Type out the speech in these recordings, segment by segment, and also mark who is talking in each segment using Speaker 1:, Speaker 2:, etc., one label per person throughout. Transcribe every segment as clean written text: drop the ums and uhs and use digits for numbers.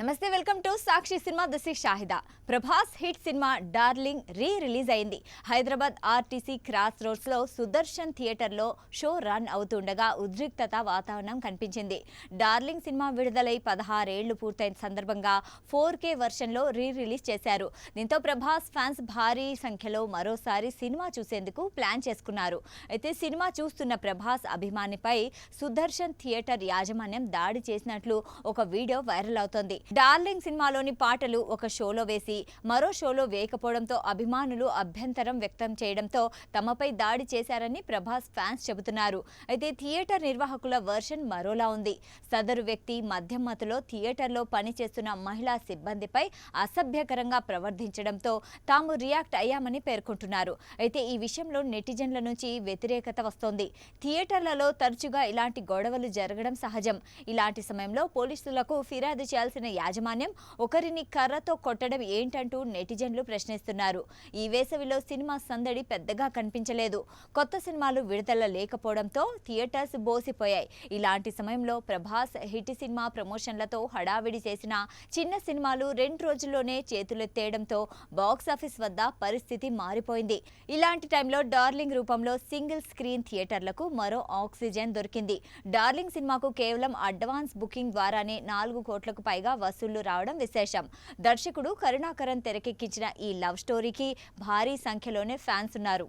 Speaker 1: నమస్తే, welcome to Sakshi cinema. This is Shahida. Prabhas hit cinema darling release అయింది. Hyderabad RTC cross roads లో Sudarshan theatre లో show run అవుతుండగా ఉద్రిక్తత వాతావరణం కనిపించింది. డార్లింగ్ సినిమా విడుదలై 16 ఏళ్లు పూర్తయిన సందర్భంగా 4K వర్షన్ లో రిలీజ్ చేశారు. దీంతో ప్రభాస్ ఫ్యాన్స్ భారీ సంఖ్యలో మరోసారి సినిమా చూసేందుకు ప్లాన్ చేసుకున్నారు. అయితే సినిమా చూస్తున్న ప్రభాస్ అభిమానిపై సుదర్శన్ థియేటర్ యాజమాన్యం దాడి చేసినట్లు ఒక వీడియో వైరల్ అవుతోంది. డార్లింగ్ సినిమాలోని పాటలు ఒక షోలో వేసి మరో షోలో వేయకపోవడంతో అభిమానులు అభ్యంతరం వ్యక్తం చేయడంతో తమపై దాడి చేశారని ప్రభాస్ ఫ్యాన్స్ చెబుతున్నారు. అయితే థియేటర్ నిర్వాహకుల వర్షన్ మరోలా ఉంది. సదరు వ్యక్తి మద్యం మత్తులో థియేటర్లో పనిచేస్తున్న మహిళా సిబ్బందిపై అసభ్యకరంగా ప్రవర్తించడంతో తాము రియాక్ట్ అయ్యామని పేర్కొంటున్నారు. అయితే ఈ విషయంలో నెటిజన్ల నుంచి వ్యతిరేకత వస్తోంది. థియేటర్లలో తరచుగా ఇలాంటి గొడవలు జరగడం సహజం. ఇలాంటి సమయంలో పోలీసులకు ఫిర్యాదు చేయాల్సిన యాజమాన్యం ఒకరిని కర్రతో కొట్టడం ఏంటంటూ నెటిజన్లు ప్రశ్నిస్తున్నారు. ఈ వేసవిలో సినిమా సందడి పెద్దగా కనిపించలేదు. కొత్త సినిమాలు విడుదల లేకపోవడంతో థియేటర్స్ బోసిపోయాయి. ఇలాంటి సమయంలో ప్రభాస్ హిట్ సినిమా ప్రమోషన్లతో హడావిడి చేసిన చిన్న సినిమాలు 2 రోజుల్లోనే చేతులెత్తేయడంతో బాక్సాఫీస్ వద్ద పరిస్థితి మారిపోయింది. ఇలాంటి టైంలో డార్లింగ్ రూపంలో సింగిల్ స్క్రీన్ థియేటర్లకు మరో ఆక్సిజన్ దొరికింది. డార్లింగ్ సినిమాకు కేవలం అడ్వాన్స్ బుకింగ్ ద్వారానే 4 కోట్లకు పైగా వసూళ్లు రావడం విశేషం. దర్శకుడు కరుణాకరన్ తెరకెక్కించిన ఈ లవ్ స్టోరీకి భారీ సంఖ్యలోనే ఫ్యాన్స్ ఉన్నారు.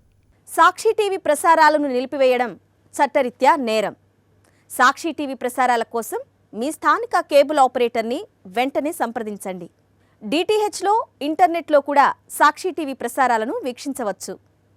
Speaker 2: సాక్షి టీవీ ప్రసారాలను నిలిపివేయడం చట్టరీత్యా నేరం. సాక్షి టీవీ ప్రసారాల కోసం మీ స్థానిక కేబుల్ ఆపరేటర్ని వెంటనే సంప్రదించండి. DTHలో, ఇంటర్నెట్లో కూడా సాక్షి టీవీ ప్రసారాలను వీక్షించవచ్చు.